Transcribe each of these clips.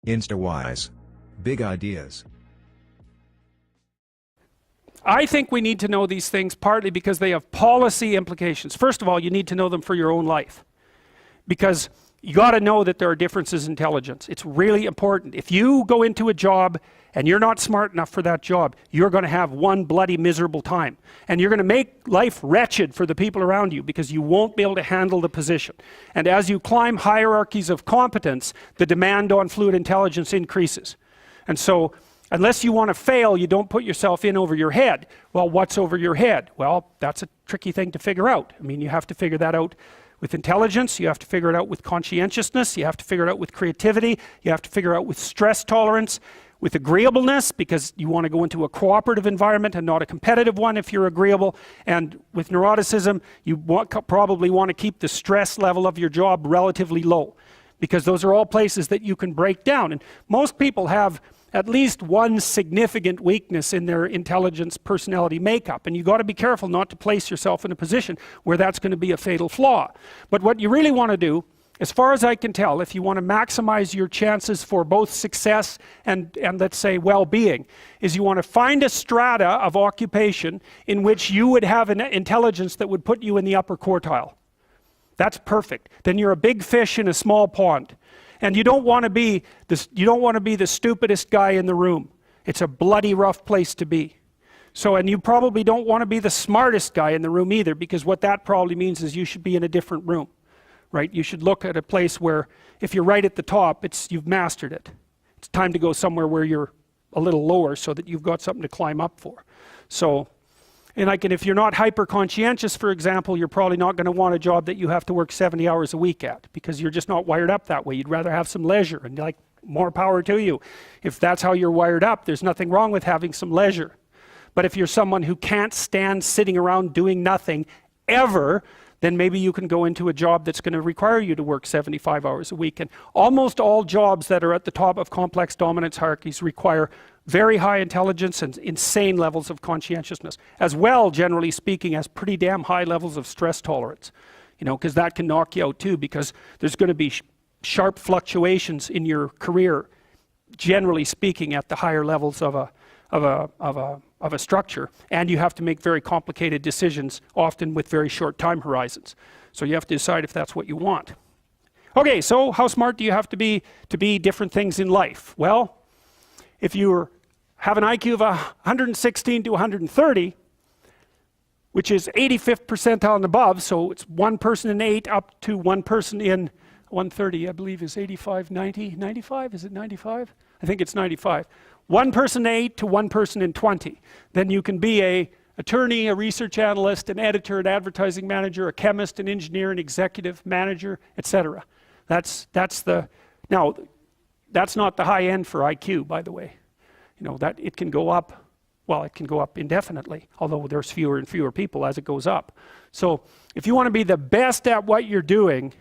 Instawise. Big ideas. I think we need to know these things partly because they have policy implications. First of all, you need to know them for your own life, because you got to know that there are differences in intelligence. It's really important. If you go into a job and you're not smart enough for that job, you're going to have one bloody miserable time. And you're going to make life wretched for the people around you because you won't be able to handle the position. And as you climb hierarchies of competence, the demand on fluid intelligence increases. And so, unless you want to fail, you don't put yourself in over your head. Well, what's over your head? Well, that's a tricky thing to figure out. I mean, you have to figure that out with intelligence, you have to figure it out with conscientiousness, you have to figure it out with creativity, you have to figure out with stress tolerance, with agreeableness, because you want to go into a cooperative environment and not a competitive one if you're agreeable, and with neuroticism, you probably want to keep the stress level of your job relatively low, because those are all places that you can break down. And most people have at least one significant weakness in their intelligence personality makeup, and you got to be careful not to place yourself in a position where that's going to be a fatal flaw. But what you really want to do, as far as I can tell, if you want to maximize your chances for both success and let's say well-being, is you want to find a strata of occupation in which you would have an intelligence that would put you in the upper quartile. That's perfect. Then you're a big fish in a small pond. And you don't want to be the stupidest guy in the room. It's a bloody rough place to be. So, and you probably don't want to be the smartest guy in the room either, because what that probably means is you should be in a different room, right? You should look at a place where if you're right at the top, you've mastered it. It's time to go somewhere where you're a little lower so that you've got something to climb up for. So, and if you're not hyper conscientious, for example, you're probably not going to want a job that you have to work 70 hours a week at, because you're just not wired up that way. You'd rather have some leisure, and like, more power to you. If that's how you're wired up, there's nothing wrong with having some leisure. But if you're someone who can't stand sitting around doing nothing ever, then maybe you can go into a job that's going to require you to work 75 hours a week. And almost all jobs that are at the top of complex dominance hierarchies require very high intelligence and insane levels of conscientiousness, as well, generally speaking, as pretty damn high levels of stress tolerance. You know, because that can knock you out too, because there's going to be sharp fluctuations in your career, generally speaking, at the higher levels of a structure, and you have to make very complicated decisions, often with very short time horizons. So you have to decide if that's what you want. Okay, so how smart do you have to be different things in life? Well, if you have an IQ of 116 to 130, which is 85th percentile and above, so it's one person in 8 up to one person in 130, I believe is 85, 90, 95, is it 95? I think it's 95. One person in 8 to one person in 20. Then you can be an attorney, a research analyst, an editor, an advertising manager, a chemist, an engineer, an executive manager, etc. Now, that's not the high end for IQ, by the way. You know, that it can go up, well, it can go up indefinitely, although there's fewer and fewer people as it goes up. So if you want to be the best at what you're doing,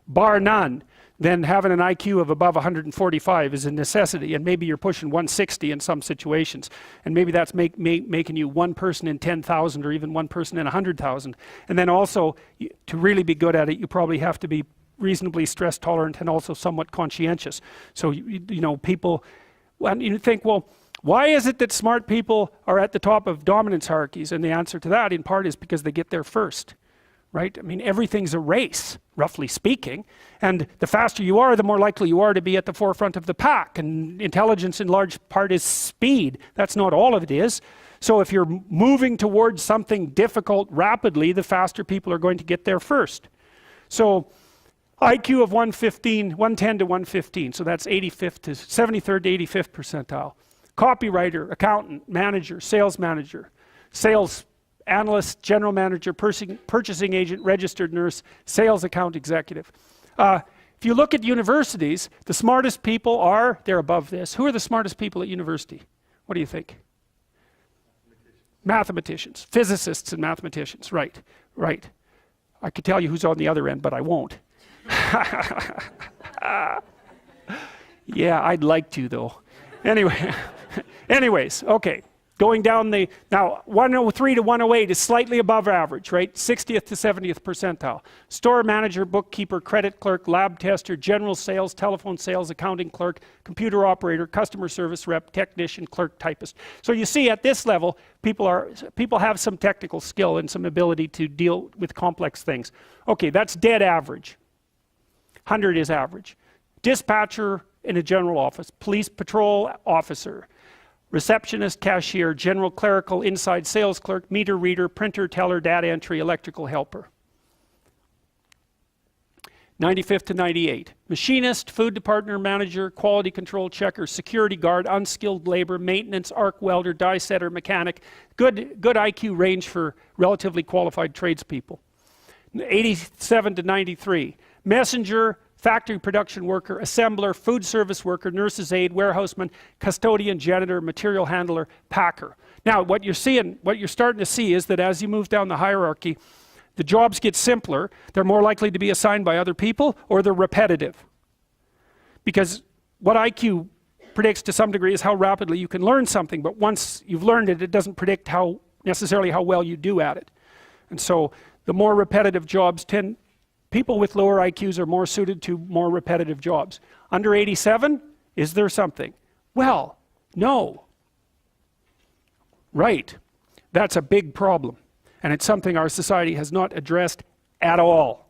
bar none, then having an IQ of above 145 is a necessity, and maybe you're pushing 160 in some situations, and maybe that's making you one person in 10,000 or even one person in 100,000. And then also, to really be good at it, you probably have to be reasonably stress tolerant and also somewhat conscientious. So you know, people, and you think, well, why is it that smart people are at the top of dominance hierarchies? And the answer to that in part is because they get there first, right? I mean, everything's a race, roughly speaking, and the faster you are, the more likely you are to be at the forefront of the pack. And intelligence in large part is speed. That's not all of it is. So if you're moving towards something difficult rapidly, the faster people are going to get there first. So IQ of 110 to 115, so that's 85th to 73rd to 85th percentile. Copywriter, accountant, manager, sales analyst, general manager, purchasing agent, registered nurse, sales account executive. If you look at universities, the smartest people they're above this. Who are the smartest people at university? What do you think? Mathematicians, physicists and mathematicians, right. I could tell you who's on the other end, but I won't. Yeah, I'd like to though. Anyways, okay. Going down now 103 to 108 is slightly above average, right? 60th to 70th percentile. Store manager, bookkeeper, credit clerk, lab tester, general sales, telephone sales, accounting clerk, computer operator, customer service rep, technician, clerk, typist. So you see at this level, people have some technical skill and some ability to deal with complex things. Okay, that's dead average. 100 is average. Dispatcher in a general office, police patrol officer, receptionist, cashier, general clerical, inside sales clerk, meter reader, printer, teller, data entry, electrical helper. 95th to 98. Machinist, food department manager, quality control checker, security guard, unskilled labor, maintenance, arc welder, die setter, mechanic. Good IQ range for relatively qualified tradespeople. 87 to 93. Messenger, factory production worker, assembler, food service worker, nurse's aide, warehouseman, custodian, janitor, material handler, packer. Now, what you're starting to see is that as you move down the hierarchy, the jobs get simpler, they're more likely to be assigned by other people, or they're repetitive. Because what IQ predicts to some degree is how rapidly you can learn something, but once you've learned it, it doesn't predict necessarily how well you do at it. And so the more repetitive jobs people with lower IQs are more suited to more repetitive jobs. Under 87, is there something? Well, no. Right. That's a big problem. And it's something our society has not addressed at all.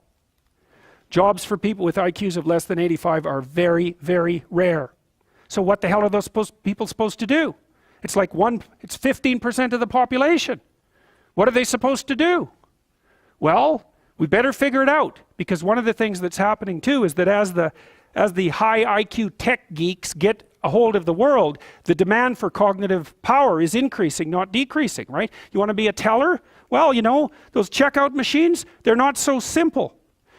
Jobs for people with IQs of less than 85 are very, very rare. So what the hell are those people supposed to do? It's like it's 15% of the population. What are they supposed to do? Well, we better figure it out, because one of the things that's happening too is that as the high IQ tech geeks get a hold of the world, the demand for cognitive power is increasing, not decreasing, right? You want to be a teller? Well, you know, those checkout machines, they're not so simple.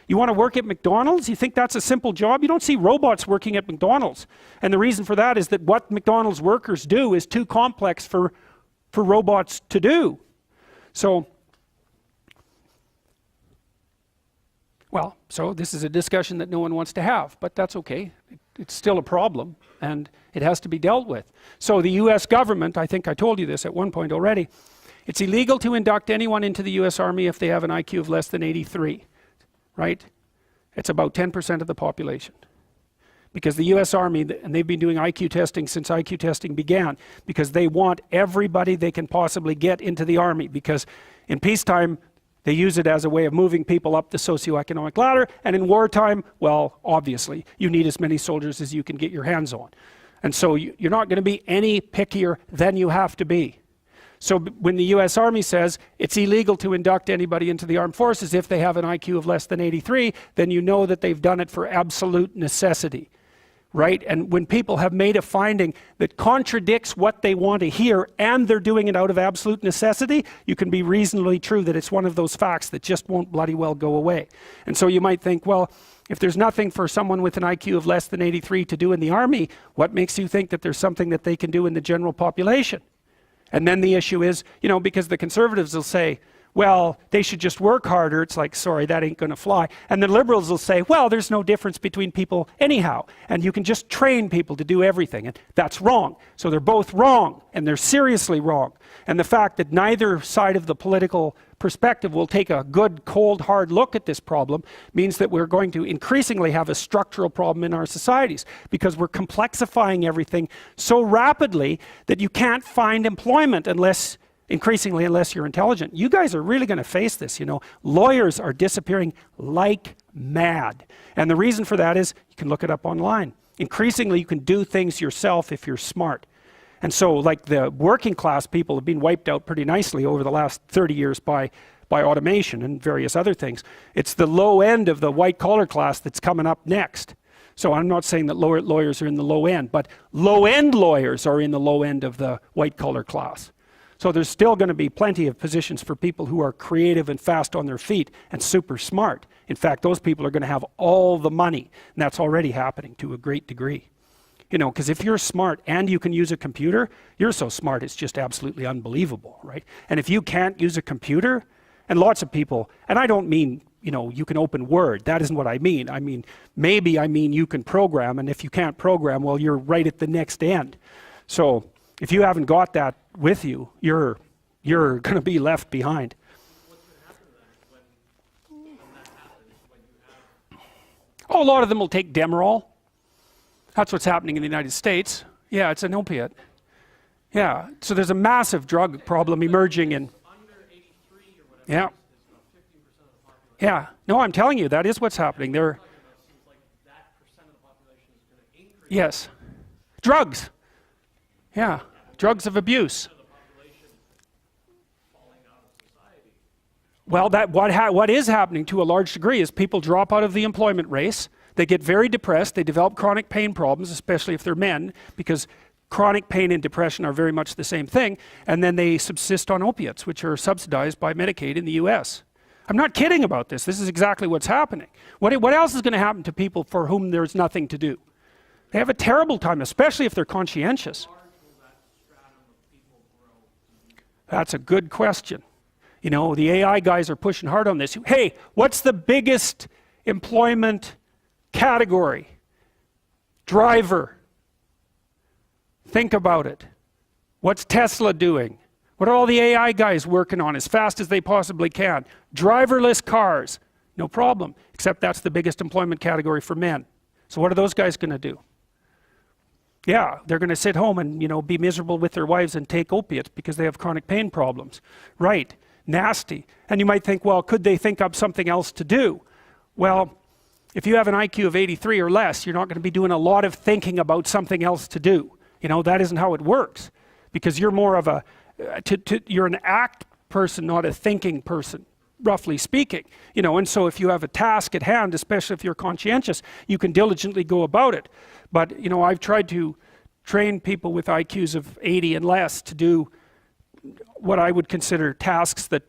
You want to work at McDonald's? You think that's a simple job? You don't see robots working at McDonald's. And the reason for that is that what McDonald's workers do is too complex for robots to do. So this is a discussion that no one wants to have, but that's okay. It's still a problem, and it has to be dealt with. So the US government, I think I told you this at one point already, it's illegal to induct anyone into the US Army if they have an IQ of less than 83, right? It's about 10% of the population. Because the US Army, and they've been doing IQ testing since IQ testing began, because they want everybody they can possibly get into the Army, because in peacetime, they use it as a way of moving people up the socioeconomic ladder, and in wartime, well, obviously, you need as many soldiers as you can get your hands on. And so you're not going to be any pickier than you have to be. So when the US Army says it's illegal to induct anybody into the armed forces if they have an IQ of less than 83, then you know that they've done it for absolute necessity. Right? And when people have made a finding that contradicts what they want to hear, and they're doing it out of absolute necessity, you can be reasonably true that it's one of those facts that just won't bloody well go away. And so you might think, well, if there's nothing for someone with an IQ of less than 83 to do in the Army, what makes you think that there's something that they can do in the general population? And then the issue is, you know, because the conservatives will say, well, they should just work harder. It's like, sorry, that ain't going to fly. And the liberals will say, well, there's no difference between people anyhow, and you can just train people to do everything. And that's wrong. So they're both wrong, and they're seriously wrong. And the fact that neither side of the political perspective will take a good, cold, hard look at this problem means that we're going to increasingly have a structural problem in our societies, because we're complexifying everything so rapidly that you can't find employment unless you're intelligent. You guys are really going to face this, you know. Lawyers are disappearing like mad. And the reason for that is, you can look it up online. Increasingly, you can do things yourself if you're smart. And so, like, the working class people have been wiped out pretty nicely over the last 30 years by automation and various other things. It's the low end of the white collar class that's coming up next. So I'm not saying that lawyers are in the low end, but low end lawyers are in the low end of the white collar class. So there's still going to be plenty of positions for people who are creative and fast on their feet and super smart. In fact, those people are going to have all the money, and that's already happening to a great degree. You know, because if you're smart and you can use a computer, you're so smart it's just absolutely unbelievable, right? And if you can't use a computer, and lots of people, and I don't mean, you know, you can open Word. That isn't what I mean. I mean you can program, and if you can't program, well, you're right at the next end. So If you haven't got that with you, you're going to be left behind. Oh, a lot of them will take Demerol. That's what's happening in the United States. Yeah, it's an opiate. Yeah, so there's a massive drug problem emerging in. Yeah. Yeah, no, I'm telling you, that is what's happening. There. Yes. Drugs. Yeah, drugs of abuse. Well, what is happening to a large degree is people drop out of the employment race. They get very depressed. They develop chronic pain problems, especially if they're men, because chronic pain and depression are very much the same thing. And then they subsist on opiates, which are subsidized by Medicaid in the US. I'm not kidding about this. This is exactly what's happening. What else is going to happen to people for whom there's nothing to do? They have a terrible time, especially if they're conscientious. That's a good question. You know, the AI guys are pushing hard on this. Hey, what's the biggest employment category? Driver. Think about it. What's Tesla doing? What are all the AI guys working on as fast as they possibly can? Driverless cars. No problem, except that's the biggest employment category for men. So what are those guys going to do? Yeah, they're going to sit home and, you know, be miserable with their wives and take opiates because they have chronic pain problems. Right. Nasty. And you might think, well, could they think up something else to do? Well, if you have an IQ of 83 or less, you're not going to be doing a lot of thinking about something else to do. You know, that isn't how it works, because you're more of a, you're an act person, not a thinking person, roughly speaking. You know, and so if you have a task at hand, especially if you're conscientious, you can diligently go about it. But, you know, I've tried to train people with IQs of 80 and less to do what I would consider tasks that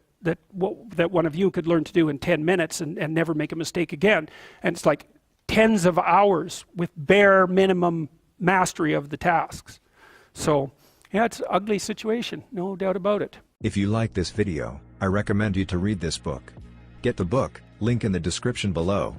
one of you could learn to do in 10 minutes and never make a mistake again. And it's like tens of hours with bare minimum mastery of the tasks. So, yeah, it's an ugly situation, no doubt about it. If you like this video, I recommend you to read this book. Get the book, link in the description below.